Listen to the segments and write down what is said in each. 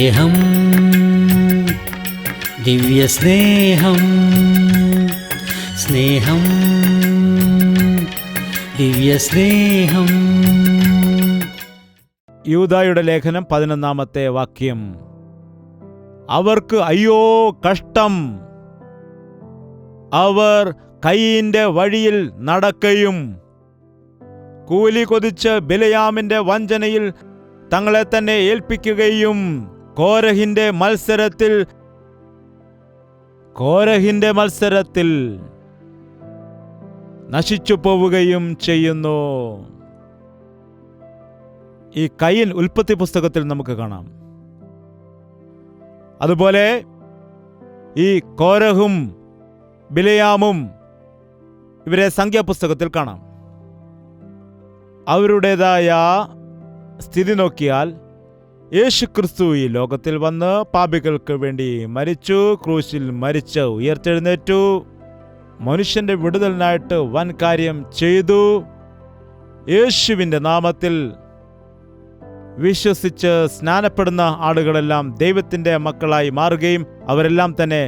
സ്നേഹം, ദിവ്യസ്നേഹം, സ്നേഹം, ദിവ്യസ്നേഹം. യൂദായുടെ ലേഖനം 11-ാമത്തെ വാക്യം. അവർക്ക് അയ്യോ കഷ്ടം, അവർ കയീന്റെ വഴിയിൽ നടക്കയും കൂലി കൊതിച്ച് ബിലയാമിന്റെ വഞ്ചനയിൽ തങ്ങളെ തന്നെ ഏൽപ്പിക്കുകയും കോരഹിന്റെ മത്സരത്തിൽ നശിച്ചു പോവുകയും ചെയ്യുന്നു. ഈ കയീൻ ഉൽപ്പത്തി പുസ്തകത്തിൽ നമുക്ക് കാണാം. അതുപോലെ ഈ കോരഹും ബിലയാമും ഇവരെ സംഖ്യാപുസ്തകത്തിൽ കാണാം. അവരുടേതായ സ്ഥിതി നോക്കിയാൽ യേശുക്രിസ്തു ഈ ലോകത്തിൽ വന്ന് പാപികൾക്ക് വേണ്ടി മരിച്ചു, ക്രൂശിൽ മരിച്ച് ഉയർത്തെഴുന്നേറ്റു, മനുഷ്യന്റെ വിടുതലിനായിട്ട് വൻ കാര്യം ചെയ്തു. യേശുവിൻ്റെ നാമത്തിൽ വിശ്വസിച്ച് സ്നാനപ്പെടുന്ന ആളുകളെല്ലാം ദൈവത്തിൻ്റെ മക്കളായി മാറുകയും അവരെല്ലാം തന്നെ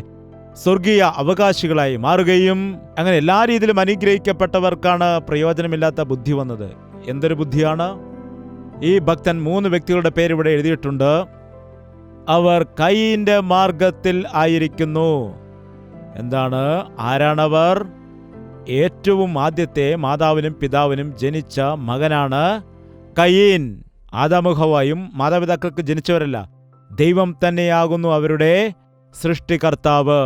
സ്വർഗീയ അവകാശികളായി മാറുകയും അങ്ങനെ എല്ലാ രീതിയിലും അനുഗ്രഹിക്കപ്പെട്ടവർക്കാണ് പ്രയോജനമില്ലാത്ത ബുദ്ധി വന്നത്. എന്തൊരു ബുദ്ധിയാണ്! ഈ ഭക്തൻ 3 വ്യക്തികളുടെ പേര് ഇവിടെ എഴുതിയിട്ടുണ്ട്. അവർ കയീന്റെ മാർഗത്തിൽ ആയിരിക്കുന്നു. എന്താണ്? ആരാണവർ? ഏറ്റവും ആദ്യത്തെ മാതാവിനും പിതാവിനും ജനിച്ച മകനാണ് കയീൻ. ആദാമും ഹവ്വായും മാതാപിതാക്കൾക്ക് ജനിച്ചവരല്ല, ദൈവം തന്നെയാകുന്നു അവരുടെ സൃഷ്ടികർത്താവ്.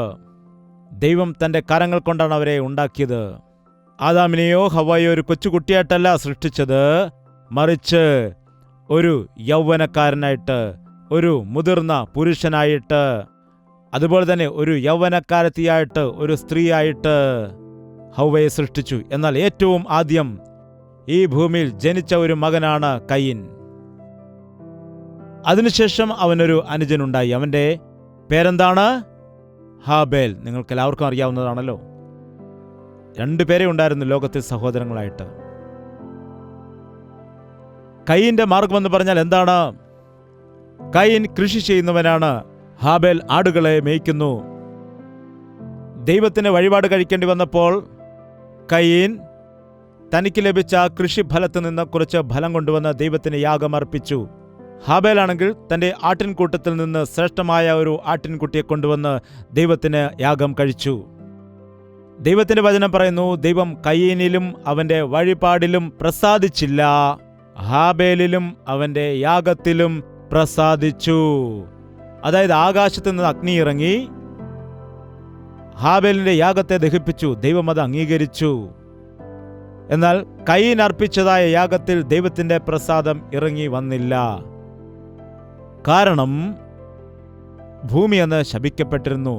ദൈവം തൻ്റെ കരങ്ങൾ കൊണ്ടാണ് അവരെ ഉണ്ടാക്കിയത്. ആദാമിനെയോ ഹവ്വായോ ഒരു കൊച്ചുകുട്ടിയായിട്ടല്ല സൃഷ്ടിച്ചത്, മറിച്ച് ഒരു യൗവനക്കാരനായിട്ട്, ഒരു മുതിർന്ന പുരുഷനായിട്ട്, അതുപോലെ തന്നെ ഒരു യൗവനക്കാരത്തിയായിട്ട്, ഒരു സ്ത്രീയായിട്ട് ഹവ്വയെ സൃഷ്ടിച്ചു. എന്നാൽ ഏറ്റവും ആദ്യം ഈ ഭൂമിയിൽ ജനിച്ച ഒരു മകനാണ് കയീൻ. അതിനുശേഷം അവനൊരു അനുജനുണ്ടായി. അവൻ്റെ പേരെന്താണ്? ഹാബേൽ. നിങ്ങൾക്ക് എല്ലാവർക്കും അറിയാവുന്നതാണല്ലോ. 2 പേരെ ഉണ്ടായിരുന്നു ലോകത്തിൽ സഹോദരങ്ങളായിട്ട്. കയീന്റെ മാർഗമെന്ന് പറഞ്ഞാൽ എന്താണ്? കയീൻ കൃഷി ചെയ്യുന്നവനാണ്, ഹാബേൽ ആടുകളെ മേയ്ക്കുന്നു. ദൈവത്തിന് വഴിപാട് കഴിക്കേണ്ടി വന്നപ്പോൾ കയീൻ തനിക്ക് ലഭിച്ച കൃഷിഫലത്തിൽ നിന്ന് കുറച്ച് ഫലം കൊണ്ടുവന്ന് ദൈവത്തിന് യാഗമർപ്പിച്ചു. ഹാബേലാണെങ്കിൽ തൻ്റെ ആട്ടിൻകൂട്ടത്തിൽ നിന്ന് ശ്രേഷ്ഠമായ ഒരു ആട്ടിൻകുട്ടിയെ കൊണ്ടുവന്ന് ദൈവത്തിന് യാഗം കഴിച്ചു. ദൈവത്തിന്റെ വചനം പറയുന്നു, ദൈവം കയീനിലും അവന്റെ വഴിപാടിലും പ്രസാദിച്ചില്ല, ഹാബേലിലും അവന്റെ യാഗത്തിലും പ്രസാദിച്ചു. അതായത് ആകാശത്ത് നിന്ന് അഗ്നി ഇറങ്ങി ഹാബേലിന്റെ യാഗത്തെ ദഹിപ്പിച്ചു. ദൈവം അത് അംഗീകരിച്ചു. എന്നാൽ കയീൻ അർപ്പിച്ചതായ യാഗത്തിൽ ദൈവത്തിന്റെ പ്രസാദം ഇറങ്ങി വന്നില്ല. കാരണം ഭൂമി അന്ന് ശപിക്കപ്പെട്ടിരുന്നു.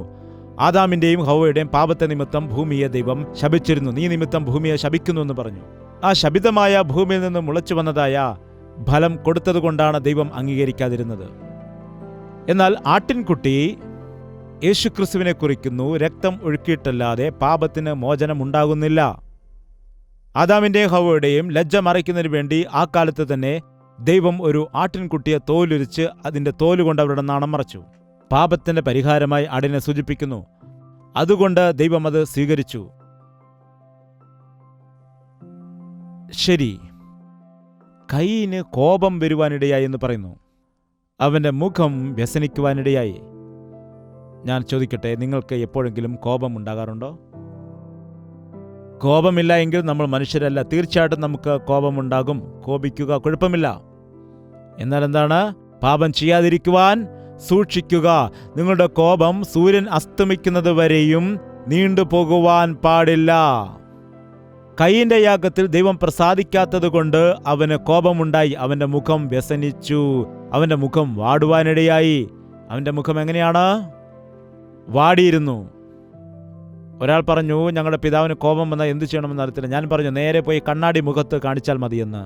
ആദാമിന്റെയും ഹവ്വയുടെയും പാപത്തെ നിമിത്തം ഭൂമിയെ ദൈവം ശപിച്ചിരുന്നു. നീ നിമിത്തം ഭൂമിയെ ശപിക്കുന്നു എന്ന് പറഞ്ഞു. ആ ശപിതമായ ഭൂമിയിൽ നിന്ന് മുളച്ചു വന്നതായ ഫലം കൊടുത്തതുകൊണ്ടാണ് ദൈവം അംഗീകരിക്കാതിരുന്നത്. എന്നാൽ ആട്ടിൻകുട്ടി യേശുക്രിസ്തുവിനെ കുറിക്കുന്നു. രക്തം ഒഴുക്കിയിട്ടല്ലാതെ പാപത്തിന് മോചനം ഉണ്ടാകുന്നില്ല. ആദാമിന്റെയും ഹവ്വയുടെയും ലജ്ജ മറയ്ക്കുന്നതിന് വേണ്ടി ആ കാലത്ത് തന്നെ ദൈവം ഒരു ആട്ടിൻകുട്ടിയെ തോലുരിച്ച് അതിൻ്റെ തോലുകൊണ്ട് അവരുടെ നാണം മറച്ചു. പാപത്തിന്റെ പരിഹാരമായി ആടിനെ സൂചിപ്പിക്കുന്നു. അതുകൊണ്ട് ദൈവം അത് സ്വീകരിച്ചു. ശരി, കയീന് കോപം വരുവാനിടയായി എന്ന് പറയുന്നു. അവന്റെ മുഖം വ്യസനിക്കുവാനിടയായി. ഞാൻ ചോദിക്കട്ടെ, നിങ്ങൾക്ക് എപ്പോഴെങ്കിലും കോപം ഉണ്ടാകാറുണ്ടോ? കോപമില്ല എങ്കിൽ നമ്മൾ മനുഷ്യരല്ല. തീർച്ചയായിട്ടും നമുക്ക് കോപമുണ്ടാകും. കോപിക്കുക, കുഴപ്പമില്ല. എന്നാൽ എന്താണ്? പാപം ചെയ്യാതിരിക്കുവാൻ സൂക്ഷിക്കുക. നിങ്ങളുടെ കോപം സൂര്യൻ അസ്തമിക്കുന്നത് വരെയും നീണ്ടുപോകുവാൻ പാടില്ല. കയീന്റെ യാഗത്തിൽ ദൈവം പ്രസാദിക്കാത്തതുകൊണ്ട് അവന് കോപമുണ്ടായി. അവന്റെ മുഖം വ്യസനിച്ചു. അവന്റെ മുഖം വാടുവാനിടയായി. അവന്റെ മുഖം എങ്ങനെയാണ്? വാടിയിരുന്നു. ഒരാൾ പറഞ്ഞു, ഞങ്ങളുടെ പിതാവിന് കോപം വന്നാൽ എന്ത് ചെയ്യണമെന്ന് അറിയത്തില്ല. ഞാൻ പറഞ്ഞു, നേരെ പോയി കണ്ണാടി മുഖത്ത് കാണിച്ചാൽ മതിയെന്ന്.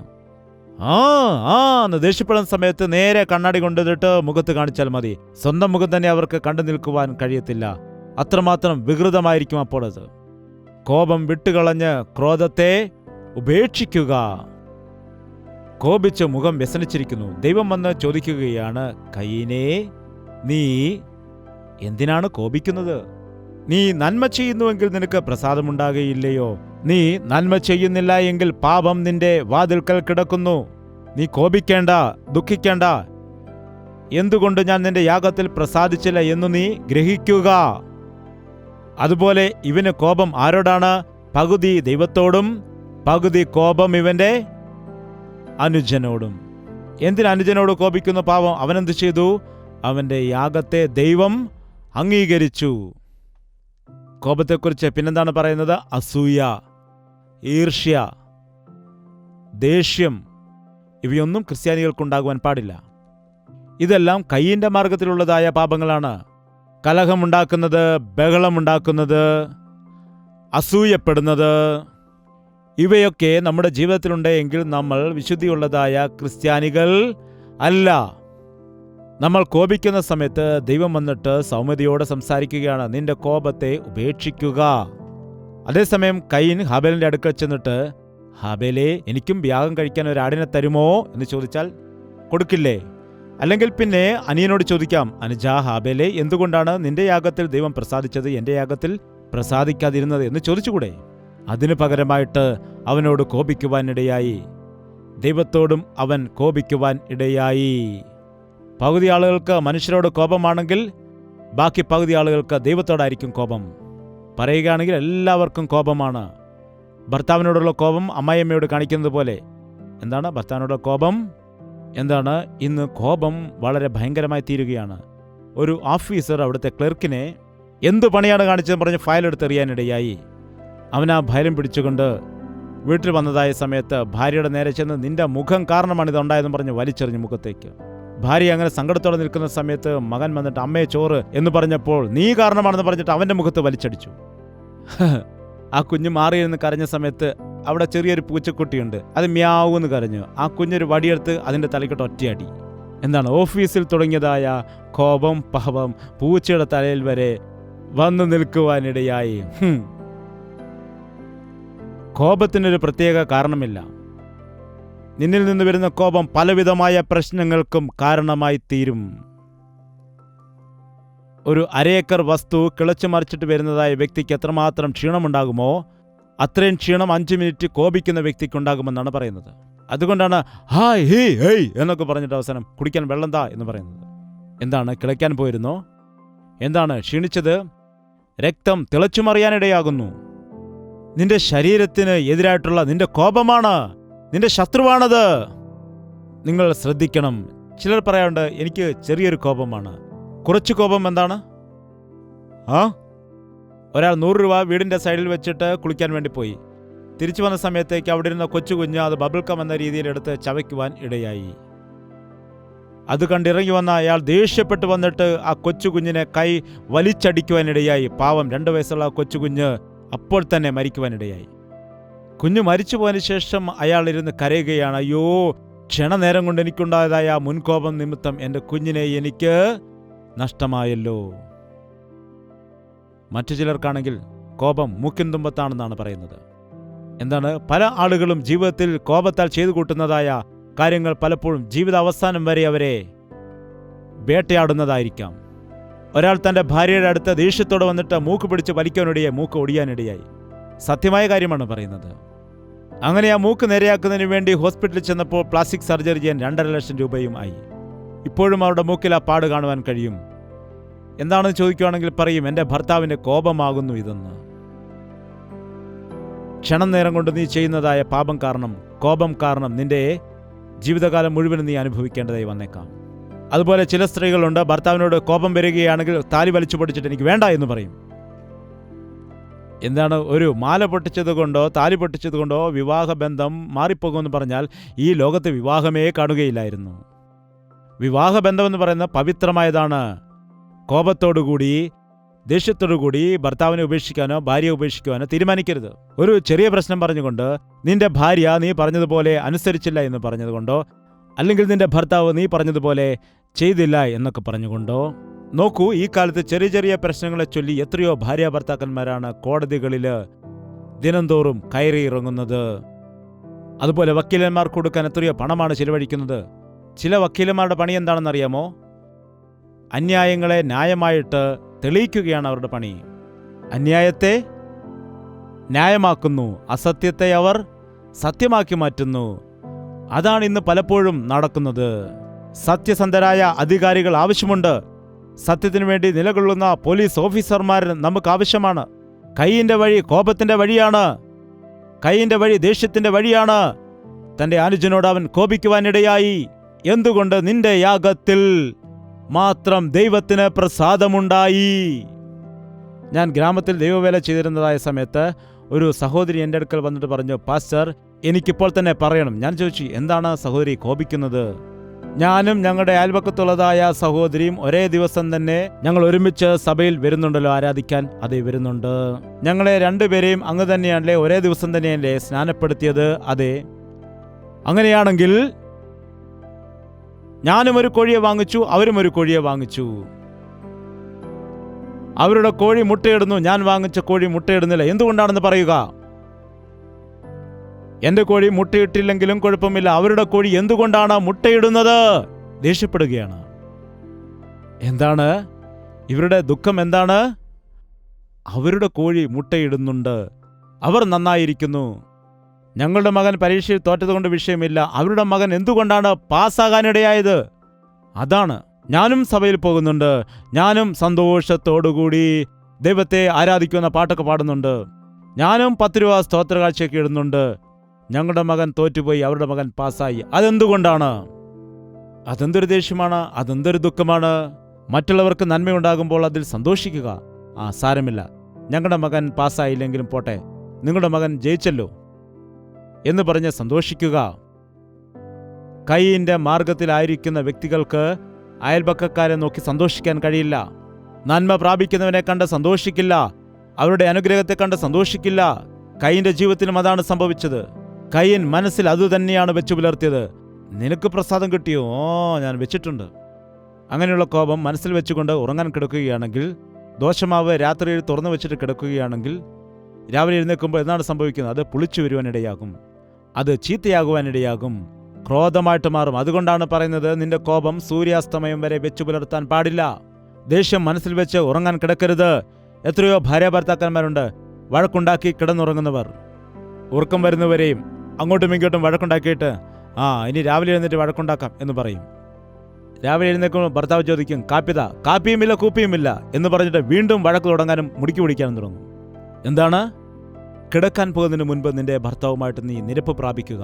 എന്ന് ദേഷ്യപ്പെടുന്ന സമയത്ത് നേരെ കണ്ണാടി കൊണ്ടുവന്നിട്ട് മുഖത്ത് കാണിച്ചാൽ മതി. സ്വന്തം മുഖം തന്നെ അവർക്ക് കണ്ടു നിൽക്കുവാൻ കഴിയത്തില്ല. അത്രമാത്രം വികൃതമായിരിക്കും അപ്പോൾ അത്. കോപം വിട്ടുകളഞ്ഞ് ക്രോധത്തെ ഉപേക്ഷിക്കുക. കോപിച്ച് മുഖം വ്യസനിച്ചിരിക്കുന്നു. ദൈവം വന്ന് ചോദിക്കുകയാണ്, കയീനേ, നീ എന്തിനാണ് കോപിക്കുന്നത്? നീ നന്മ ചെയ്യുന്നുവെങ്കിൽ നിനക്ക് പ്രസാദമുണ്ടാകുകയില്ലയോ? നീ നന്മ ചെയ്യുന്നില്ല എങ്കിൽ പാപം നിന്റെ വാതിൽക്കൽ കിടക്കുന്നു. നീ കോപിക്കേണ്ട, ദുഃഖിക്കേണ്ട. എന്തുകൊണ്ട് ഞാൻ നിന്റെ യാഗത്തിൽ പ്രസാദിച്ചില്ല എന്നു നീ ഗ്രഹിക്കുക. അതുപോലെ ഇവന് കോപം ആരോടാണ്? പകുതി ദൈവത്തോടും പകുതി കോപം ഇവന്റെ അനുജനോടും. എന്തിന് അനുജനോട് കോപിക്കുന്നു? പാവം അവനെന്ത് ചെയ്തു? അവന്റെ യാഗത്തെ ദൈവം അംഗീകരിച്ചു. കോപത്തെക്കുറിച്ച് പിന്നെന്താണ് പറയുന്നത്? അസൂയ, ഈർഷ്യ, ദേഷ്യം ഇവയൊന്നും ക്രിസ്ത്യാനികൾക്കുണ്ടാകുവാൻ പാടില്ല. ഇതെല്ലാം കയ്യിൻ്റെ മാർഗത്തിലുള്ളതായ പാപങ്ങളാണ്. കലഹമുണ്ടാക്കുന്നത്, ബഹളമുണ്ടാക്കുന്നത്, അസൂയപ്പെടുന്നത്, ഇവയൊക്കെ നമ്മുടെ ജീവിതത്തിലുണ്ട് എങ്കിൽ നമ്മൾ വിശുദ്ധിയുള്ളതായ ക്രിസ്ത്യാനികൾ അല്ല. നമ്മൾ കോപിക്കുന്ന സമയത്ത് ദൈവം വന്നിട്ട് സൗമ്യതയോടെ സംസാരിക്കുകയാണ്, നിന്റെ കോപത്തെ ഉപേക്ഷിക്കുക. അതേസമയം കയീൻ ഹാബേലിന്റെ അടുക്കൽ ചെന്നിട്ട്, ഹാബേലേ, എനിക്കും യാഗം കഴിക്കാൻ ഒരു ആടിനെ തരുമോ എന്ന് ചോദിച്ചാൽ കൊടുക്കില്ലേ? അല്ലെങ്കിൽ പിന്നെ അനിയനോട് ചോദിക്കാം, അനുജാ ഹാബേലേ, എന്തുകൊണ്ടാണ് നിന്റെ യാഗത്തിൽ ദൈവം പ്രസാദിച്ചത്, എൻ്റെ യാഗത്തിൽ പ്രസാദിക്കാതിരുന്നത് എന്ന് ചോദിച്ചുകൂടെ? അതിനു പകരമായിട്ട് അവനോട് കോപിക്കുവാൻ ഇടയായി. ദൈവത്തോടും അവൻ കോപിക്കുവാൻ ഇടയായി. പകുതി ആളുകൾക്ക് മനുഷ്യരോട് കോപമാണെങ്കിൽ ബാക്കി പകുതി ആളുകൾക്ക് ദൈവത്തോടായിരിക്കും കോപം. പറയുകയാണെങ്കിൽ എല്ലാവർക്കും കോപമാണ്. ഭർത്താവിനോടുള്ള കോപം അമ്മായിയമ്മയോട് കാണിക്കുന്നത് പോലെ. എന്താണ് ഭർത്താവിനോടുള്ള കോപം? എന്താണ്? ഇന്ന് കോപം വളരെ ഭയങ്കരമായി തീരുകയാണ്. ഒരു ഓഫീസർ അവിടുത്തെ ക്ലർക്കിനെ എന്തു പണിയാണ് കാണിച്ചതെന്ന് പറഞ്ഞ് ഫയലെടുത്തെറിയാനിടയായി. അവൻ ആ ഭയം പിടിച്ചുകൊണ്ട് വീട്ടിൽ വന്നതായ സമയത്ത് ഭാര്യയുടെ നേരെ ചെന്ന്, നിന്റെ മുഖം കാരണമാണ് ഇതുണ്ടായതെന്ന് പറഞ്ഞ് വലിച്ചെറിഞ്ഞു മുഖത്തേക്ക്. ഭാര്യ അങ്ങനെ സങ്കടത്തോടെ നിൽക്കുന്ന സമയത്ത് മകൻ വന്നിട്ട്, അമ്മയെ ചോറ് എന്ന് പറഞ്ഞപ്പോൾ നീ കാരണമാണെന്ന് പറഞ്ഞിട്ട് അവൻ്റെ മുഖത്ത് വലിച്ചടിച്ചു. ആ കുഞ്ഞ് മാറിയിരുന്ന് കരഞ്ഞ സമയത്ത് അവിടെ ചെറിയൊരു പൂച്ചക്കുട്ടിയുണ്ട്, അത് മ്യാവെന്ന് കരഞ്ഞു. ആ കുഞ്ഞൊരു വടിയെടുത്ത് അതിൻ്റെ തലയ്ക്കിട്ട് ഒറ്റയടി. എന്താണ്? ഓഫീസിൽ തുടങ്ങിയതായ കോപം, പാപം പൂച്ചയുടെ തലയിൽ വരെ വന്നു നിൽക്കുവാനിടയായി. കോപത്തിനൊരു പ്രത്യേക കാരണമില്ല. നിന്നിൽ നിന്ന് വരുന്ന കോപം പലവിധമായ പ്രശ്നങ്ങൾക്കും കാരണമായി തീരും. ഒരു അരേക്കർ വസ്തു കിളച്ചു മറിച്ചിട്ട് വരുന്നതായ വ്യക്തിക്ക് എത്രമാത്രം ക്ഷീണമുണ്ടാകുമോ അത്രയും ക്ഷീണം 5 മിനിറ്റ് കോപിക്കുന്ന വ്യക്തിക്കുണ്ടാകുമെന്നാണ് പറയുന്നത്. അതുകൊണ്ടാണ് ഹായ് ഹേ ഹേയ് എന്നൊക്കെ പറഞ്ഞിട്ട് അവസാനം കുടിക്കാൻ വെള്ളം താ എന്ന് പറയുന്നത്. എന്താണ്? കിളയ്ക്കാൻ പോയിരുന്നോ? എന്താണ് ക്ഷീണിച്ചത്? രക്തം തിളച്ചുമറിയാനിടയാകുന്നു. നിന്റെ ശരീരത്തിന് എതിരായിട്ടുള്ള നിന്റെ കോപമാണ്, നിന്റെ ശത്രുവാണത്. നിങ്ങൾ ശ്രദ്ധിക്കണം. ചിലർ പറയാറുണ്ട്, എനിക്ക് ചെറിയൊരു കോപമാണ്. കുറച്ച് കോപം എന്താണ്? ഒരാൾ 100 രൂപ വീടിൻ്റെ സൈഡിൽ വെച്ചിട്ട് കുളിക്കാൻ വേണ്ടി പോയി. തിരിച്ചു വന്ന സമയത്തേക്ക് അവിടെ ഇരുന്ന കൊച്ചു കുഞ്ഞ് അത് ബബിൾക്കം എന്ന രീതിയിൽ എടുത്ത് ചവയ്ക്കുവാൻ ഇടയായി. അത് കണ്ടിറങ്ങി വന്ന അയാൾ ദേഷ്യപ്പെട്ട് വന്നിട്ട് ആ കൊച്ചു കുഞ്ഞിനെ കൈ വലിച്ചടിക്കുവാനിടയായി. പാവം 2 വയസ്സുള്ള കൊച്ചു കുഞ്ഞ് അപ്പോൾ തന്നെ മരിക്കുവാനിടയായി. കുഞ്ഞ് മരിച്ചു പോയതിനു ശേഷം അയാൾ ഇരുന്ന് കരയുകയാണ്, അയ്യോ, ക്ഷണനേരം കൊണ്ട് എനിക്കുണ്ടായതായ മുൻകോപം നിമിത്തം എൻ്റെ കുഞ്ഞിനെ എനിക്ക് നഷ്ടമായല്ലോ. മറ്റു ചിലർക്കാണെങ്കിൽ കോപം മൂക്കിൻ തുമ്പത്താണെന്നാണ് പറയുന്നത്. എന്താണ്? പല ആളുകളും ജീവിതത്തിൽ കോപത്താൽ ചെയ്തു കൂട്ടുന്നതായ കാര്യങ്ങൾ പലപ്പോഴും ജീവിതാവസാനം വരെ അവരെ വേട്ടയാടുന്നതായിരിക്കാം. ഒരാൾ തൻ്റെ ഭാര്യയുടെ അടുത്ത് ദേഷ്യത്തോടെ വന്നിട്ട് മൂക്ക് പിടിച്ച് വലിക്കാനിടയായി, മൂക്ക് ഒടിയാനിടയായി. സത്യമായ കാര്യമാണ് പറയുന്നത്. അങ്ങനെ ആ മൂക്ക് നേരെയാക്കുന്നതിന് വേണ്ടി ഹോസ്പിറ്റലിൽ ചെന്നപ്പോൾ പ്ലാസ്റ്റിക് സർജറി ചെയ്യാൻ 2.5 ലക്ഷം രൂപയും ആയി. ഇപ്പോഴും അവരുടെ മൂക്കിൽ ആ പാട് കാണുവാൻ കഴിയും. എന്താണെന്ന് ചോദിക്കുകയാണെങ്കിൽ പറയും, എൻ്റെ ഭർത്താവിൻ്റെ കോപമാകുന്നു ഇതെന്ന്. ക്ഷണം നേരം കൊണ്ട് നീ ചെയ്യുന്നതായ പാപം കാരണം, കോപം കാരണം നിന്റെ ജീവിതകാലം മുഴുവനും നീ അനുഭവിക്കേണ്ടതായി വന്നേക്കാം. അതുപോലെ ചില സ്ത്രീകളുണ്ട്, ഭർത്താവിനോട് കോപം വരികയാണെങ്കിൽ താലി വലിച്ചു പൊട്ടിച്ചിട്ട് എനിക്ക് വേണ്ട എന്ന് പറയും. എന്താണ്? ഒരു മാല പൊട്ടിച്ചത് കൊണ്ടോ താലി പൊട്ടിച്ചത് കൊണ്ടോ വിവാഹബന്ധം മാറിപ്പോകുമെന്ന് പറഞ്ഞാൽ ഈ ലോകത്ത് വിവാഹമേ കാണുകയില്ലായിരുന്നു. വിവാഹബന്ധമെന്ന് പറയുന്നത് പവിത്രമായതാണ്. കോപത്തോടുകൂടി, ദേഷ്യത്തോടുകൂടി ഭർത്താവിനെ ഉപേക്ഷിക്കാനോ ഭാര്യയെ ഉപേക്ഷിക്കുവാനോ തീരുമാനിക്കരുത്. ഒരു ചെറിയ പ്രശ്നം പറഞ്ഞുകൊണ്ട് നിന്റെ ഭാര്യ നീ പറഞ്ഞതുപോലെ അനുസരിച്ചില്ല എന്ന് പറഞ്ഞതുകൊണ്ടോ, അല്ലെങ്കിൽ നിന്റെ ഭർത്താവ് നീ പറഞ്ഞതുപോലെ ചെയ്തില്ല എന്നൊക്കെ പറഞ്ഞുകൊണ്ടോ. നോക്കൂ, ഈ കാലത്ത് ചെറിയ ചെറിയ പ്രശ്നങ്ങളെ ചൊല്ലി എത്രയോ ഭാര്യ ഭർത്താക്കന്മാരാണ് കോടതികളിൽ ദിനംതോറും കയറി ഇറങ്ങുന്നത്. അതുപോലെ വക്കീലന്മാർക്ക് കൊടുക്കാൻ എത്രയോ പണമാണ് ചിലവഴിക്കുന്നത്. ചില വക്കീലന്മാരുടെ പണി എന്താണെന്നറിയാമോ? അന്യായങ്ങളെ ന്യായമായിട്ട് തെളിയിക്കുകയാണ് അവരുടെ പണി. അന്യായത്തെ ന്യായമാക്കുന്നു, അസത്യത്തെ അവർ സത്യമാക്കി മാറ്റുന്നു. അതാണ് ഇന്ന് പലപ്പോഴും നടക്കുന്നത്. സത്യസന്ധരായ അധികാരികൾ ആവശ്യമുണ്ട്. സത്യത്തിനു വേണ്ടി നിലകൊള്ളുന്ന പോലീസ് ഓഫീസർമാർ നമുക്ക് ആവശ്യമാണ്. കയ്യിന്റെ വഴി കോപത്തിന്റെ വഴിയാണ്. കയ്യിന്റെ വഴി ദേഷ്യത്തിന്റെ വഴിയാണ്. തന്റെ അനുജനോട് അവൻ കോപിക്കുവാനിടയായി. എന്തുകൊണ്ട്? നിന്റെ യാഗത്തിൽ മാത്രം ദൈവത്തിന് പ്രസാദമുണ്ടായി. ഞാൻ ഗ്രാമത്തിൽ ദൈവവേല ചെയ്തിരുന്നതായ സമയത്ത് ഒരു സഹോദരി എൻ്റെ അടുക്കൽ വന്നിട്ട് പറഞ്ഞു, പാസ്റ്റർ, എനിക്കിപ്പോൾ തന്നെ പറയണം. ഞാൻ ചോദിച്ചു, എന്താണ് സഹോദരി കോപിക്കുന്നത്? ഞാനും ഞങ്ങളുടെ അയൽപക്കത്തുള്ളതായ സഹോദരിയും ഒരേ ദിവസം തന്നെ ഞങ്ങൾ ഒരുമിച്ച് സഭയിൽ വരുന്നുണ്ടല്ലോ ആരാധിക്കാൻ. അതെ, വരുന്നുണ്ട്. ഞങ്ങളെ രണ്ടുപേരെയും അങ്ങ് തന്നെയാണല്ലേ, ഒരേ ദിവസം തന്നെയല്ലേ സ്നാനപ്പെടുത്തിയത്? അതെ. അങ്ങനെയാണെങ്കിൽ ഞാനും ഒരു കോഴിയെ വാങ്ങിച്ചു, അവരും ഒരു കോഴിയെ വാങ്ങിച്ചു. അവരുടെ കോഴി മുട്ടയിടുന്നു, ഞാൻ വാങ്ങിച്ച കോഴി മുട്ടയിടുന്നില്ല. എന്തുകൊണ്ടാണെന്ന് പറയുക. എന്റെ കോഴി മുട്ടയിട്ടില്ലെങ്കിലും കുഴപ്പമില്ല, അവരുടെ കോഴി എന്തുകൊണ്ടാണ് മുട്ടയിടുന്നത്? ദേഷ്യപ്പെടുകയാണ്. എന്താണ് ഇവരുടെ ദുഃഖം? എന്താണ്? അവരുടെ കോഴി മുട്ടയിടുന്നുണ്ട്, അവർ നന്നായിരിക്കുന്നു. ഞങ്ങളുടെ മകൻ പരീക്ഷയിൽ തോറ്റതുകൊണ്ട് വിഷയമില്ല, അവരുടെ മകൻ എന്തുകൊണ്ടാണ് പാസ്സാകാനിടയായത്? അതാണ്. ഞാനും സഭയിൽ പോകുന്നുണ്ട്, ഞാനും സന്തോഷത്തോടുകൂടി ദൈവത്തെ ആരാധിക്കുന്ന പാട്ടൊക്കെ പാടുന്നുണ്ട്, ഞാനും 10 രൂപ സ്തോത്ര കാഴ്ചയൊക്കെ ഇടുന്നുണ്ട്. ഞങ്ങളുടെ മകൻ തോറ്റുപോയി, അവരുടെ മകൻ പാസ്സായി. അതെന്തുകൊണ്ടാണ്? അതെന്തൊരു ദേഷ്യമാണ്, അതെന്തൊരു ദുഃഖമാണ്. മറ്റുള്ളവർക്ക് നന്മയുണ്ടാകുമ്പോൾ അതിൽ സന്തോഷിക്കുക. സാരമില്ല, ഞങ്ങളുടെ മകൻ പാസ്സായില്ലെങ്കിലും പോട്ടെ, നിങ്ങളുടെ മകൻ ജയിച്ചല്ലോ എന്ന് പറഞ്ഞ് സന്തോഷിക്കുക. കയ്യിന്റെ മാർഗത്തിലായിരിക്കുന്ന വ്യക്തികൾക്ക് അയൽപക്കക്കാരെ നോക്കി സന്തോഷിക്കാൻ കഴിയില്ല. നന്മ പ്രാപിക്കുന്നവനെ കണ്ട് സന്തോഷിക്കില്ല, അവരുടെ അനുഗ്രഹത്തെ കണ്ട് സന്തോഷിക്കില്ല. കയ്യിന്റെ ജീവിതത്തിലും അതാണ് സംഭവിച്ചത്. കയ്യൻ മനസ്സിൽ അതുതന്നെയാണ് വെച്ചു പുലർത്തിയത്. നിനക്ക് പ്രസാദം കിട്ടിയോ? ഞാൻ വെച്ചിട്ടുണ്ട്. അങ്ങനെയുള്ള കോപം മനസ്സിൽ വെച്ചുകൊണ്ട് ഉറങ്ങാൻ കിടക്കുകയാണെങ്കിൽ, ദോശമാവ് രാത്രിയിൽ തുറന്നു വെച്ചിട്ട് കിടക്കുകയാണെങ്കിൽ, രാവിലെ എഴുന്നേൽക്കുമ്പോൾ എന്താണ് സംഭവിക്കുന്നത്? അത് പുളിച്ചു വരുവാനിടയാകും, അത് ചീത്തയാകുവാനിടയാകും, ക്രോധമായിട്ട് മാറും. അതുകൊണ്ടാണ് പറയുന്നത്, നിന്റെ കോപം സൂര്യാസ്തമയം വരെ വെച്ചു പുലർത്താൻ പാടില്ല. ദേഷ്യം മനസ്സിൽ വെച്ച് ഉറങ്ങാൻ കിടക്കരുത്. എത്രയോ ഭാര്യ ഭർത്താക്കന്മാരുണ്ട് വഴക്കുണ്ടാക്കി കിടന്നുറങ്ങുന്നവർ. ഉറക്കം വരുന്നവരെയും അങ്ങോട്ടും ഇങ്ങോട്ടും വഴക്കുണ്ടാക്കിയിട്ട് ഇനി രാവിലെ എഴുന്നേറ്റ് വഴക്കുണ്ടാക്കാം എന്ന് പറയും. രാവിലെ എഴുന്നേൽക്കുമ്പോൾ ഭർത്താവ് ചോദിക്കും, കാപ്പിതാ? കാപ്പിയുമില്ല കൂപ്പിയുമില്ല എന്ന് പറഞ്ഞിട്ട് വീണ്ടും വഴക്ക് തുടങ്ങാനും മുടിക്ക് പിടിക്കാനും തുടങ്ങും. എന്താണ്? കിടക്കാൻ പോകുന്നതിന് മുൻപ് നിന്റെ ഭർത്താവുമായിട്ട് നീ നിരപ്പ് പ്രാപിക്കുക.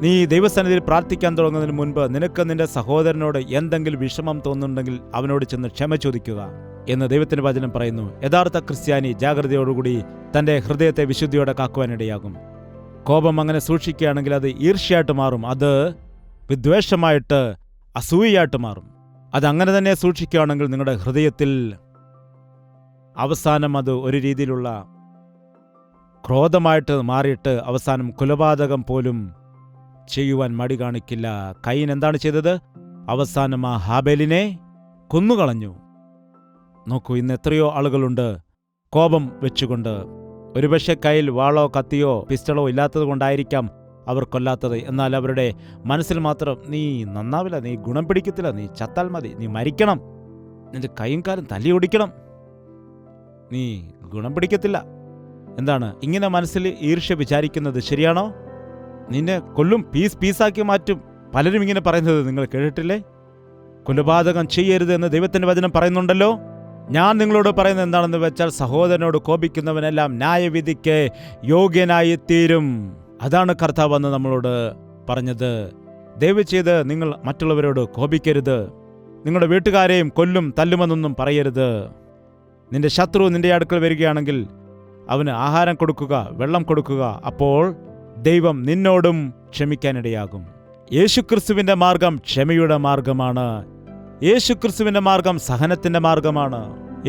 നീ ദൈവസന്നിധിയിൽ പ്രാർത്ഥിക്കാൻ തുടങ്ങുന്നതിന് മുൻപ് നിനക്ക് നിന്റെ സഹോദരനോട് എന്തെങ്കിലും വിഷമം തോന്നുന്നുണ്ടെങ്കിൽ അവനോട് ചെന്ന് ക്ഷമ ചോദിക്കുക എന്ന് ദൈവത്തിന്റെ വചനം പറയുന്നു. യഥാർത്ഥ ക്രിസ്ത്യാനി ജാഗ്രതയോടുകൂടി തന്റെ ഹൃദയത്തെ വിശുദ്ധിയോടെ കാക്കുവാനിടയാകും. കോപം അങ്ങനെ സൂക്ഷിക്കുകയാണെങ്കിൽ അത് ഈർഷ്യയായിട്ട് മാറും, അത് വിദ്വേഷമായിട്ട്, അസൂയയായിട്ട് മാറും. അതങ്ങനെ തന്നെ സൂക്ഷിക്കുകയാണെങ്കിൽ നിങ്ങളുടെ ഹൃദയത്തിൽ അവസാനം അത് ഒരു രീതിയിലുള്ള ക്രോധമായിട്ട് മാറിയിട്ട് അവസാനം കൊലപാതകം പോലും ചെയ്യുവാൻ മടി കാണിക്കില്ല. കയ്യൻ എന്താണ് ചെയ്തത്? അവസാനം ആ ഹാബേലിനെ കൊന്നുകളഞ്ഞു. നോക്കൂ, ഇന്ന് എത്രയോ ആളുകളുണ്ട് കോപം വെച്ചുകൊണ്ട്. ഒരുപക്ഷെ കയ്യിൽ വാളോ കത്തിയോ പിസ്റ്റളോ ഇല്ലാത്തത് കൊണ്ടായിരിക്കാം അവർ കൊല്ലാത്തത്. എന്നാൽ അവരുടെ മനസ്സിൽ മാത്രം, നീ നന്നാവില്ല, നീ ഗുണം പിടിക്കത്തില്ല, നീ ചത്താൽ മതി, നീ മരിക്കണം, നിന്റെ കൈയും കാലും തല്ലിയൊടിക്കണം, നീ ഗുണം പിടിക്കത്തില്ല. എന്താണ് ഇങ്ങനെ മനസ്സിൽ ഈർഷ്യ വിചാരിക്കുന്നത്? ശരിയാണോ? നിന്നെ കൊല്ലും, പീസാക്കി മാറ്റും. പലരും ഇങ്ങനെ പറയുന്നത് നിങ്ങൾ കേട്ടിട്ടില്ലേ? കൊലപാതകം ചെയ്യരുത് എന്ന് ദൈവത്തിന്റെ വചനം പറയുന്നുണ്ടല്ലോ. ഞാൻ നിങ്ങളോട് പറയുന്നത് എന്താണെന്ന് വെച്ചാൽ, സഹോദരനോട് കോപിക്കുന്നവനെല്ലാം ന്യായവിധിക്ക് യോഗ്യനായി തീരും. അതാണ് കർത്താവ് വന്ന് നമ്മളോട് പറഞ്ഞത്. ദയവ് ചെയ്ത് നിങ്ങൾ മറ്റുള്ളവരോട് കോപിക്കരുത്. നിങ്ങളുടെ വീട്ടുകാരെയും കൊല്ലും തല്ലുമെന്നൊന്നും പറയരുത്. നിന്റെ ശത്രു നിന്റെ അടുക്കൽ വരികയാണെങ്കിൽ അവന് ആഹാരം കൊടുക്കുക, വെള്ളം കൊടുക്കുക. അപ്പോൾ ദൈവം നിന്നോടും ക്ഷമിക്കാനിടയാകും. യേശുക്രിസ്തുവിന്റെ മാർഗം ക്ഷമയുടെ മാർഗമാണ്. യേശുക്രിസ്തുവിന്റെ മാർഗം സഹനത്തിന്റെ മാർഗമാണ്.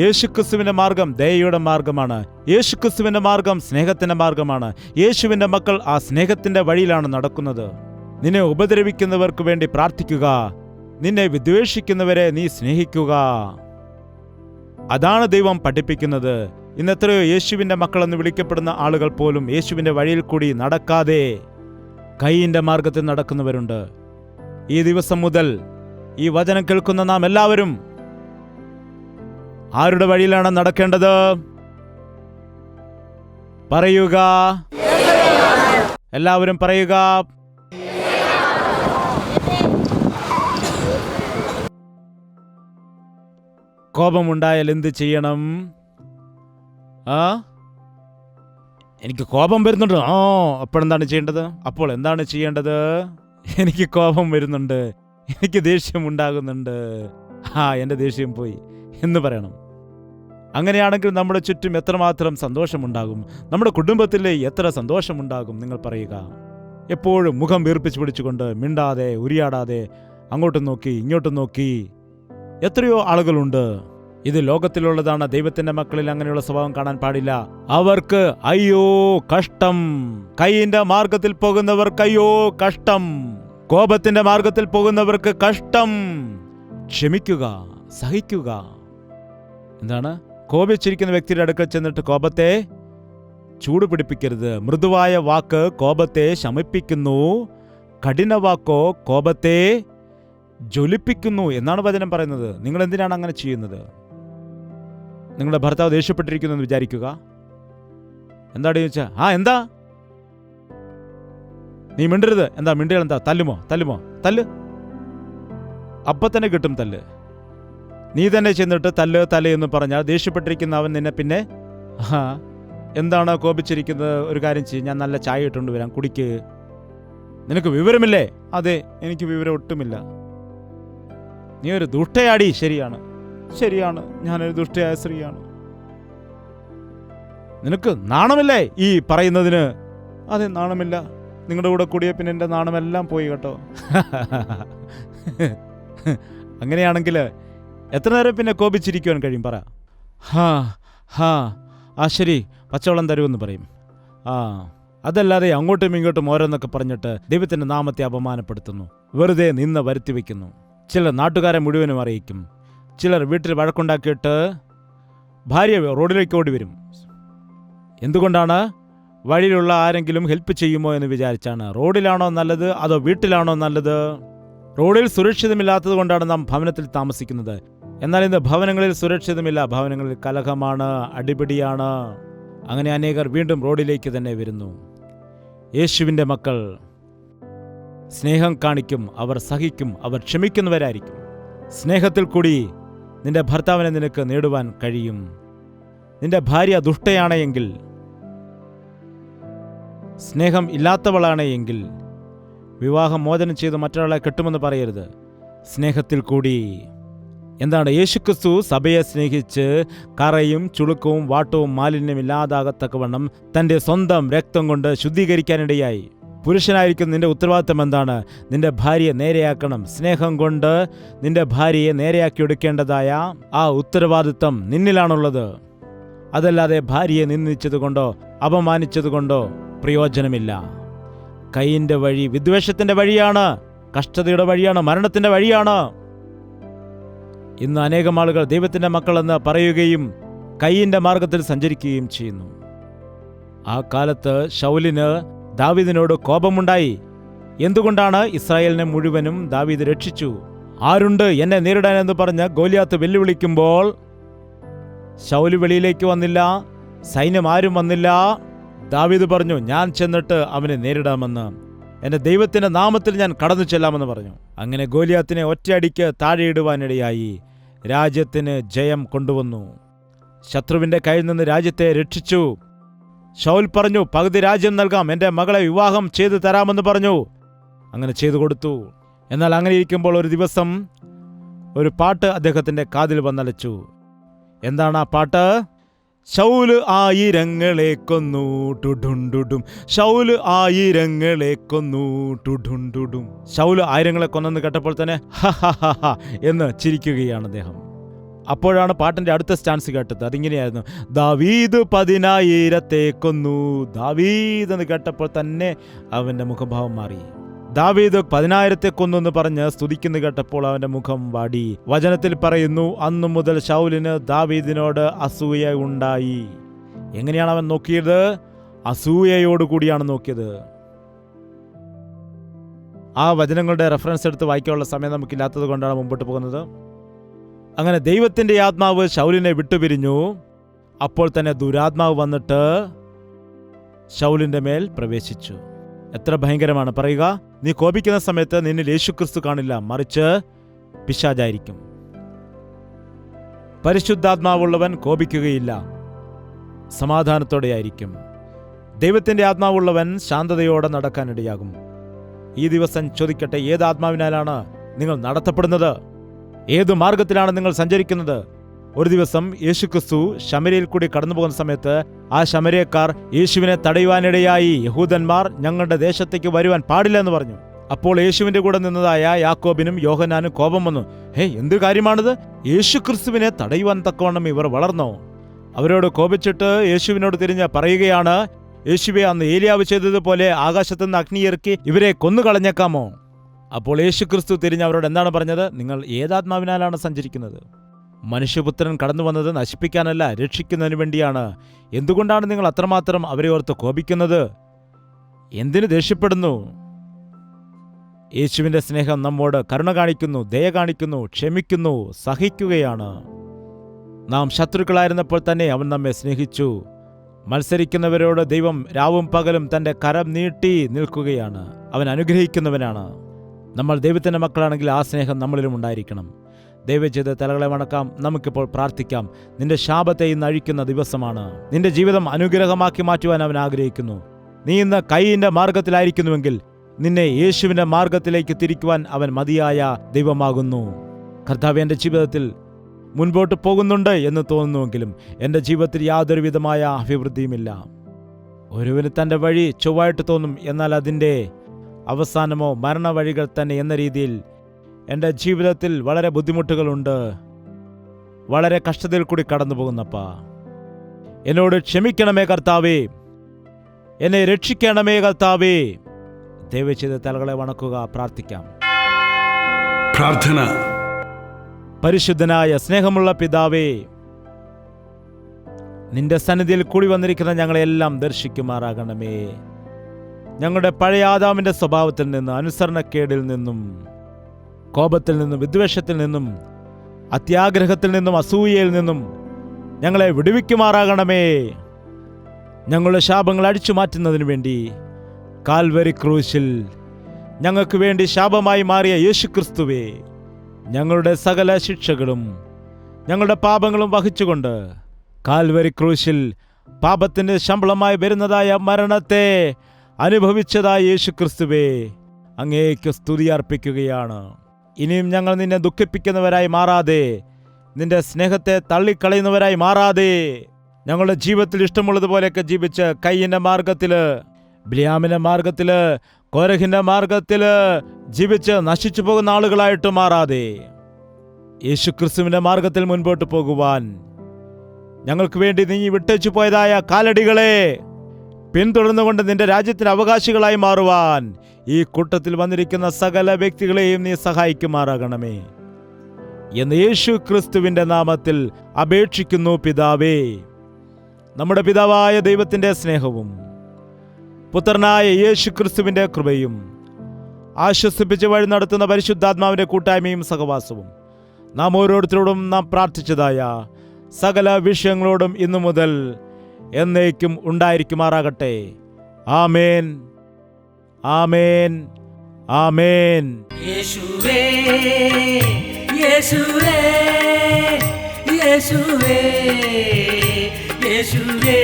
യേശുക്രിസ്തുവിന്റെ മാർഗം ദയയുടെ മാർഗമാണ്. യേശുക്രിസ്തുവിന്റെ മാർഗം സ്നേഹത്തിന്റെ മാർഗമാണ്. യേശുവിന്റെ മക്കൾ ആ സ്നേഹത്തിന്റെ വഴിയിലാണ് നടക്കുന്നത്. നിന്നെ ഉപദ്രവിക്കുന്നവർക്ക് വേണ്ടി പ്രാർത്ഥിക്കുക, നിന്നെ വിദ്വേഷിക്കുന്നവരെ നീ സ്നേഹിക്കുക. അതാണ് ദൈവം പഠിപ്പിക്കുന്നത്. ഇന്ന് എത്രയോ യേശുവിന്റെ മക്കളെന്ന് വിളിക്കപ്പെടുന്ന ആളുകൾ പോലും യേശുവിന്റെ വഴിയിൽ കൂടി നടക്കാതെ കയ്യിന്റെ മാർഗത്തിൽ നടക്കുന്നവരുണ്ട്. ഈ ദിവസം മുതൽ ഈ വചനം കേൾക്കുന്ന നാം എല്ലാവരും ആരുടെ വഴിയിലാണ് നടക്കേണ്ടത്? പറയുക, എല്ലാവരും പറയുക. കോപമുണ്ടായാൽ എന്ത് ചെയ്യണം? എനിക്ക് കോപം വരുന്നുണ്ട്. അപ്പോഴെന്താണ് ചെയ്യേണ്ടത്? അപ്പോൾ എന്താണ് ചെയ്യേണ്ടത്? എനിക്ക് കോപം വരുന്നുണ്ട്, എനിക്ക് ദേഷ്യം ഉണ്ടാകുന്നുണ്ട്, എൻ്റെ ദേഷ്യം പോയി എന്ന് പറയണം. അങ്ങനെയാണെങ്കിൽ നമ്മുടെ ചുറ്റും എത്രമാത്രം സന്തോഷമുണ്ടാകും, നമ്മുടെ കുടുംബത്തിൽ എത്ര സന്തോഷമുണ്ടാകും. നിങ്ങൾ പറയുക. എപ്പോഴും മുഖം വീർപ്പിച്ച് പിടിച്ചുകൊണ്ട് മിണ്ടാതെ ഉരിയാടാതെ അങ്ങോട്ടും നോക്കി ഇങ്ങോട്ടും നോക്കി എത്രയോ ആളുകളുണ്ട്. ഇത് ലോകത്തിലുള്ളതാണ്. ദൈവത്തിന്റെ മക്കളിൽ അങ്ങനെയുള്ള സ്വഭാവം കാണാൻ പാടില്ല. അവർക്ക് അയ്യോ കഷ്ടം. കൈയിന്റെ മാർഗത്തിൽ പോകുന്നവർക്ക് അയ്യോ കഷ്ടം. കോപത്തിന്റെ മാർഗത്തിൽ പോകുന്നവർക്ക് കഷ്ടം. ക്ഷമിക്കുക, സഹിക്കുക. എന്താണ്? കോപിച്ചിരിക്കുന്ന വ്യക്തിയുടെ അടുക്കൽ ചെന്നിട്ട് കോപത്തെ ചൂടുപിടിപ്പിക്കരുത്. മൃദുവായ വാക്ക് കോപത്തെ ശമിപ്പിക്കുന്നു, കഠിന വാക്കോ കോപത്തെ ജ്വലിപ്പിക്കുന്നു എന്നാണ് വചനം പറയുന്നത്. നിങ്ങൾ എന്തിനാണ് അങ്ങനെ ചെയ്യുന്നത്? നിങ്ങളുടെ ഭർത്താവ് ദേഷ്യപ്പെട്ടിരിക്കുന്നു എന്ന് വിചാരിക്കുക. എന്താണെന്ന് ചോദിച്ചാൽ എന്താ നീ മിണ്ടരുത്. എന്താ മിണ്ടിയാൽ എന്താ? തല്ലുമോ? തല്ല്. അപ്പം തന്നെ കിട്ടും തല്ല്. നീ തന്നെ ചെന്നിട്ട് തല്ല് എന്ന് പറഞ്ഞാൽ ദേഷ്യപ്പെട്ടിരിക്കുന്ന അവൻ നിന്നെ പിന്നെ എന്താണ് കോപിച്ചിരിക്കുന്നത്? ഒരു കാര്യം ചെയ്യും, ഞാൻ നല്ല ചായ ഇട്ടുകൊണ്ട് വരാം, കുടിക്ക്. നിനക്ക് വിവരമില്ലേ? അതെ, എനിക്ക് വിവരം ഒട്ടുമില്ല. നീ ഒരു ദുഷ്ടയാടി. ശരിയാണ്, ഞാനൊരു ദുഷ്ടയായ സ്ത്രീയാണ്. നിനക്ക് നാണമില്ലേ ഈ പറയുന്നതിന്? അതെ, നാണമില്ല. നിങ്ങളുടെ കൂടെ കൂടിയ പിന്നെ എൻ്റെ നാണമെല്ലാം പോയി കേട്ടോ. അങ്ങനെയാണെങ്കിൽ എത്ര നേരം പിന്നെ കോപിച്ചിരിക്കുവാൻ കഴിയും? പറ. ശരി, പച്ചവെള്ളം തരുമെന്ന് പറയും. അതല്ലാതെ അങ്ങോട്ടും ഇങ്ങോട്ടും ഓരോന്നൊക്കെ പറഞ്ഞിട്ട് ദൈവത്തിൻ്റെ നാമത്തെ അപമാനപ്പെടുത്തുന്നു, വെറുതെ നിന്ന് വരുത്തി വയ്ക്കുന്നു. ചിലർ നാട്ടുകാരെ മുഴുവനും അറിയിക്കും. ചിലർ വീട്ടിൽ വഴക്കുണ്ടാക്കിയിട്ട് ഭാര്യ റോഡിലേക്ക് ഓടി വരും. എന്തുകൊണ്ടാണ്? വഴിയിലുള്ള ആരെങ്കിലും ഹെൽപ്പ് ചെയ്യുമോ എന്ന് വിചാരിച്ചാണ്. റോഡിലാണോ നല്ലത് അതോ വീട്ടിലാണോ നല്ലത്? റോഡിൽ സുരക്ഷിതമില്ലാത്തത് കൊണ്ടാണ് നാം ഭവനത്തിൽ താമസിക്കുന്നത്. എന്നാൽ ഇന്ന് ഭവനങ്ങളിൽ സുരക്ഷിതമില്ല. ഭവനങ്ങളിൽ കലഹമാണ്, അടിപിടിയാണ്. അങ്ങനെ അനേകർ വീണ്ടും റോഡിലേക്ക് തന്നെ വരുന്നു. യേശുവിൻ്റെ മക്കൾ സ്നേഹം കാണിക്കും, അവർ സഹിക്കും, അവർ ക്ഷമിക്കുന്നവരായിരിക്കും. സ്നേഹത്തിൽ കൂടി നിന്റെ ഭർത്താവിനെ നിനക്ക് നേടുവാൻ കഴിയും. നിന്റെ ഭാര്യ ദുഷ്ടയാണെങ്കിൽ, സ്നേഹം ഇല്ലാത്തവളാണ് എങ്കിൽ വിവാഹം മോചനം ചെയ്ത് മറ്റൊരാളെ കെട്ടുമെന്ന് പറയരുത്. സ്നേഹത്തിൽ കൂടി. എന്താണ്? യേശുക്രിസ്തു സഭയെ സ്നേഹിച്ച് കറയും ചുളുക്കവും വാട്ടവും മാലിന്യമില്ലാതാകത്തക്കവണ്ണം തൻ്റെ സ്വന്തം രക്തം കൊണ്ട് ശുദ്ധീകരിക്കാനിടയായി. പുരുഷനായിരിക്കും നിന്റെ ഉത്തരവാദിത്തം എന്താണ്? നിന്റെ ഭാര്യയെ നേരെയാക്കണം. സ്നേഹം കൊണ്ട് നിന്റെ ഭാര്യയെ നേരെയാക്കിയെടുക്കേണ്ടതായ ആ ഉത്തരവാദിത്തം നിന്നിലാണുള്ളത്. അതല്ലാതെ ഭാര്യയെ നിന്ദിച്ചതുകൊണ്ടോ അപമാനിച്ചതുകൊണ്ടോ പ്രയോജനമില്ല. കൈയിൻ്റെ വഴി വിദ്വേഷത്തിൻ്റെ വഴിയാണ്, കഷ്ടതയുടെ വഴിയാണ്, മരണത്തിൻ്റെ വഴിയാണ്. ഇന്ന് അനേകം ആളുകൾ ദൈവത്തിൻ്റെ മക്കളെന്ന് പറയുകയും കൈയിൻ്റെ മാർഗത്തിൽ സഞ്ചരിക്കുകയും ചെയ്യുന്നു. ആ കാലത്ത് ശൗലിന് ദാവീദിനോട് കോപമുണ്ടായി. എന്തുകൊണ്ടാണ്? ഇസ്രായേലിനെ മുഴുവനും ദാവീദ് രക്ഷിച്ചു. ആരുണ്ട് എന്നെ നേരിടാനെന്ന് പറഞ്ഞ് ഗോലിയാത്ത് വെല്ലുവിളിക്കുമ്പോൾ ശൗല് വെളിയിലേക്ക് വന്നില്ല, സൈന്യം ആരും വന്നില്ല. ദാവീദ് പറഞ്ഞു, ഞാൻ ചെന്നിട്ട് അവനെ നേരിടാമെന്ന്, എൻ്റെ ദൈവത്തിൻ്റെ നാമത്തിൽ ഞാൻ കടന്നു ചെല്ലാമെന്ന് പറഞ്ഞു. അങ്ങനെ ഗോലിയാത്തിനെ ഒറ്റയടിക്ക് താഴെയിടുവാനിടയായി. രാജ്യത്തിന് ജയം കൊണ്ടുവന്നു. ശത്രുവിൻ്റെ കയ്യിൽ നിന്ന് രാജ്യത്തെ രക്ഷിച്ചു. ശൗൽ പറഞ്ഞു, പകുതി രാജ്യം നൽകാം, എൻ്റെ മകളെ വിവാഹം ചെയ്തു തരാമെന്ന് പറഞ്ഞു. അങ്ങനെ ചെയ്തു കൊടുത്തു. എന്നാൽ അങ്ങനെ ഇരിക്കുമ്പോൾ ഒരു ദിവസം ഒരു പാട്ട് അദ്ദേഹത്തിൻ്റെ കാതിൽ വന്നലച്ചു. എന്താണ് ആ പാട്ട്? ശൗല് ആയിരങ്ങളെ കൊന്നു ടുഡുണ്ടുടും, ശൗല് ആയിരങ്ങളെ കൊന്നു ടുഡുണ്ടുടും. ശൗല് ആയിരങ്ങളെ കൊന്നെന്ന് കേട്ടപ്പോൾ തന്നെ ഹ എന്ന് ചിരിക്കുകയാണ് അദ്ദേഹം. അപ്പോഴാണ് പാട്ടിന്റെ അടുത്ത സ്റ്റാൻസ് കേട്ടത്. അതിങ്ങനെയായിരുന്നു, ദാവീദ് 10,000 കൊന്നു. ദാവീദ് എന്ന് കേട്ടപ്പോൾ തന്നെ അവന്റെ മുഖഭാവം മാറി. ദാവീദ് 10,000 കൊന്നു എന്ന് പറഞ്ഞ് സ്തുതിക്കുന്നു കേട്ടപ്പോൾ അവന്റെ മുഖം വാടി. വചനത്തിൽ പറയുന്നു, അന്നു മുതൽ ശൗലിന് ദാവീദിനോട് അസൂയ ഉണ്ടായി. എങ്ങനെയാണ് അവൻ നോക്കിയത്? അസൂയയോടുകൂടിയാണ് നോക്കിയത്. ആ വചനങ്ങളുടെ റെഫറൻസ് എടുത്ത് വായിക്കാനുള്ള സമയം നമുക്കില്ലാത്തത് കൊണ്ടാണ് മുമ്പോട്ട് പോകുന്നത്. അങ്ങനെ ദൈവത്തിൻ്റെ ആത്മാവ് ശൗലിനെ വിട്ടുപിരിഞ്ഞു. അപ്പോൾ തന്നെ ദുരാത്മാവ് വന്നിട്ട് ശൗലിൻ്റെ മേൽ പ്രവേശിച്ചു. എത്ര ഭയങ്കരമാണ്! പറയുക, നീ കോപിക്കുന്ന സമയത്ത് നിന്നിൽ യേശുക്രിസ്തു കാണില്ല, മറിച്ച് പിശാചായിരിക്കും. പരിശുദ്ധാത്മാവുള്ളവൻ കോപിക്കുകയില്ല, സമാധാനത്തോടെയായിരിക്കും. ദൈവത്തിൻ്റെ ആത്മാവുള്ളവൻ ശാന്തതയോടെ നടക്കാനിടയാകും. ഈ ദിവസം ചോദിക്കട്ടെ, ഏത് ആത്മാവിനാലാണ് നിങ്ങൾ നടത്തപ്പെടുന്നത്? ഏതു മാർഗത്തിലാണ് നിങ്ങൾ സഞ്ചരിക്കുന്നത്? ഒരു ദിവസം യേശുക്രിസ്തു ശമര്യയിൽ കൂടി കടന്നു പോകുന്ന സമയത്ത് ആ ശമര്യക്കാർ യേശുവിനെ തടയുവാനിടയായി. യഹൂദന്മാർ ഞങ്ങളുടെ ദേശത്തേക്ക് വരുവാൻ പാടില്ലെന്ന് പറഞ്ഞു. അപ്പോൾ യേശുവിന്റെ കൂടെ നിന്നതായ യാക്കോബിനും യോഹന്നാനും കോപം വന്നു. എന്ത് കാര്യമാണിത്? യേശുക്രിസ്തുവിനെ തടയുവാൻ തക്കവണ്ണം ഇവർ വളർന്നോ? അവരോട് കോപിച്ചിട്ട് യേശുവിനോട് തിരിഞ്ഞ് പറയുകയാണ്, യേശുവെ, അന്ന് ഏലിയാവ് ചെയ്തതുപോലെ ആകാശത്തുനിന്ന് അഗ്നിയിറക്കി ഇവരെ കൊന്നുകളഞ്ഞേക്കാമോ? അപ്പോൾ യേശുക്രിസ്തു തിരിഞ്ഞ് അവരോട് എന്താണ് പറഞ്ഞത്? നിങ്ങൾ ഏതാത്മാവിനാലാണ് സഞ്ചരിക്കുന്നത്? മനുഷ്യപുത്രൻ കടന്നു വന്നത് നശിപ്പിക്കാനല്ല, രക്ഷിക്കുന്നതിന് വേണ്ടിയാണ്. എന്തുകൊണ്ടാണ് നിങ്ങൾ അത്രമാത്രം അവരെ ഓർത്ത് കോപിക്കുന്നത്? എന്തിനു ദേഷ്യപ്പെടുന്നു? യേശുവിന്റെ സ്നേഹം നമ്മോട് കരുണ കാണിക്കുന്നു, ദയ കാണിക്കുന്നു, ക്ഷമിക്കുന്നു, സഹിക്കുകയാണ്. നാം ശത്രുക്കളായിരുന്നപ്പോൾ തന്നെ അവൻ നമ്മെ സ്നേഹിച്ചു. മത്സരിക്കുന്നവരോട് ദൈവം രാവും പകലും തൻ്റെ കരം നീട്ടി നിൽക്കുകയാണ്. അവൻ അനുഗ്രഹിക്കുന്നവനാണ്. നമ്മൾ ദൈവത്തിൻ്റെ മക്കളാണെങ്കിൽ ആ സ്നേഹം നമ്മളിലും ഉണ്ടായിരിക്കണം. ദൈവം ചെയ്ത് തലകളെ വണക്കാം. നമുക്കിപ്പോൾ പ്രാർത്ഥിക്കാം. നിന്റെ ശാപത്തെ ഇന്ന് അഴിക്കുന്ന ദിവസമാണ്. നിന്റെ ജീവിതം അനുഗ്രഹമാക്കി മാറ്റുവാൻ അവൻ ആഗ്രഹിക്കുന്നു. നീ ഇന്ന് കൈയിൻ്റെ മാർഗത്തിലായിരിക്കുന്നുവെങ്കിൽ നിന്നെ യേശുവിൻ്റെ മാർഗത്തിലേക്ക് തിരിക്കുവാൻ അവൻ മതിയായ ദൈവമാകുന്നു. കർത്താവ്, എൻ്റെ ജീവിതത്തിൽ മുൻപോട്ട് പോകുന്നുണ്ട് എന്ന് തോന്നുന്നുവെങ്കിലും എൻ്റെ ജീവിതത്തിൽ യാതൊരു വിധമായ അഭിവൃദ്ധിയുമില്ല. ഒരുവന് തൻ്റെ വഴി ചൊവ്വായിട്ട് തോന്നും, എന്നാൽ അതിൻ്റെ അവസാനമോ മരണവഴികൾ തന്നെ എന്ന രീതിയിൽ എൻ്റെ ജീവിതത്തിൽ വളരെ ബുദ്ധിമുട്ടുകളുണ്ട്. വളരെ കഷ്ടതയിൽ കൂടി കടന്നു പോകുന്നപ്പാ, എന്നോട് ക്ഷമിക്കണമേ കർത്താവേ, എന്നെ രക്ഷിക്കണമേ കർത്താവേ. ദയവ് ചെയ്ത് തലകളെ വണക്കുക, പ്രാർത്ഥിക്കാം. പ്രാർത്ഥന. പരിശുദ്ധനായ സ്നേഹമുള്ള പിതാവേ, നിന്റെ സന്നിധിയിൽ കൂടി വന്നിരിക്കുന്ന ഞങ്ങളെല്ലാം ദർശിക്കുമാറാകണമേ. ഞങ്ങളുടെ പഴയ ആദാമിന്റെ സ്വഭാവത്തിൽ നിന്ന്, അനുസരണക്കേടിൽ നിന്നും, കോപത്തിൽ നിന്നും, വിദ്വേഷത്തിൽ നിന്നും, അത്യാഗ്രഹത്തിൽ നിന്നും, അസൂയയിൽ നിന്നും ഞങ്ങളെ വിടുവിക്കുമാറാകണമേ. ഞങ്ങളുടെ ശാപങ്ങൾ അടിച്ചു മാറ്റുന്നതിന് വേണ്ടി കാൽവരി ക്രൂശിൽ ഞങ്ങൾക്ക് വേണ്ടി ശാപമായി മാറിയ യേശുക്രിസ്തുവേ, ഞങ്ങളുടെ സകല ശിക്ഷകളും ഞങ്ങളുടെ പാപങ്ങളും വഹിച്ചുകൊണ്ട് കാൽവരി ക്രൂശിൽ പാപത്തിന്റെ ശമ്പളമായി വരുന്നതായ മരണത്തെ അനുഭവിച്ചതായ യേശുക്രിസ്തുവേ, അങ്ങേക്ക് സ്തുതി അർപ്പിക്കുകയാണ്. ഇനിയും ഞങ്ങൾ നിന്നെ ദുഃഖിപ്പിക്കുന്നവരായി മാറാതെ, നിന്റെ സ്നേഹത്തെ തള്ളിക്കളയുന്നവരായി മാറാതെ, ഞങ്ങളുടെ ജീവിതത്തിൽ ഇഷ്ടമുള്ളതുപോലെയൊക്കെ ജീവിച്ച് കയ്യിൻ്റെ മാർഗത്തില്, ബിലിയാമിന്റെ മാർഗത്തില്, കോരഹിന്റെ മാർഗത്തില് ജീവിച്ച് നശിച്ചു പോകുന്ന ആളുകളായിട്ട് മാറാതെ, യേശുക്രിസ്തുവിന്റെ മാർഗത്തിൽ മുൻപോട്ട് പോകുവാൻ ഞങ്ങൾക്ക് വേണ്ടി നീ വിട്ടേച്ചു പോയതായ കാലടികളെ പിന്തുടർന്നുകൊണ്ട് നിന്റെ രാജ്യത്തിന് അവകാശികളായി മാറുവാൻ ഈ കൂട്ടത്തിൽ വന്നിരിക്കുന്ന സകല വ്യക്തികളെയും നീ സഹായിക്കുമാറാകണമേ എന്ന് യേശുക്രിസ്തുവിന്റെ നാമത്തിൽ അപേക്ഷിക്കുന്നു പിതാവേ. നമ്മുടെ പിതാവായ ദൈവത്തിന്റെ സ്നേഹവും പുത്രനായ യേശുക്രിസ്തുവിന്റെ കൃപയും ആശ്വസിപ്പിച്ച് വഴി നടത്തുന്ന പരിശുദ്ധാത്മാവിന്റെ കൂട്ടായ്മയും സഹവാസവും നാം ഓരോരുത്തരോടും നാം പ്രാർത്ഥിച്ചതായ സകല വിഷയങ്ങളോടും ഇന്നു മുതൽ എന്നേക്കും ഉണ്ടായിരിക്കുമാറാകട്ടെ. ആമേൻ, ആമേൻ, ആമേൻ. യേശുവേ, യേശുവേ, യേശുവേ, യേശുവേ,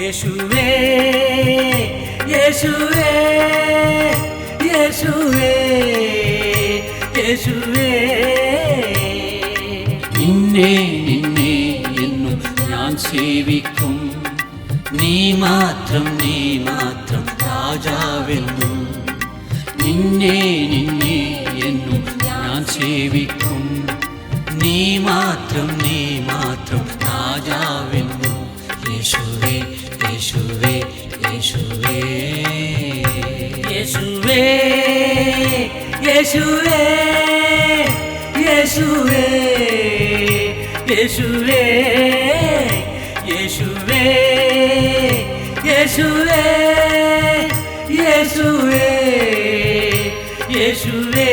യേശുവേ, യേശുവേ, യേശുവേ, യേശുവേ. നിന്നെ നിന്നെ എന്നും ഞാൻ സേവിക്കും, നീ മാത്രം രാജാവെന്നും. നിന്നെ നിന്നെ എന്നും ഞാൻ സേവിക്കും, നീ മാത്രം രാജാവെന്നും. യേശുവേ, യേശുവേ, യേശുവേ, യേശുവേ, യേശുവേ, യേശുവേ, യേശുവേ, യേശുവേ, യേശുവേ, യേശുവേ. യേശുവേ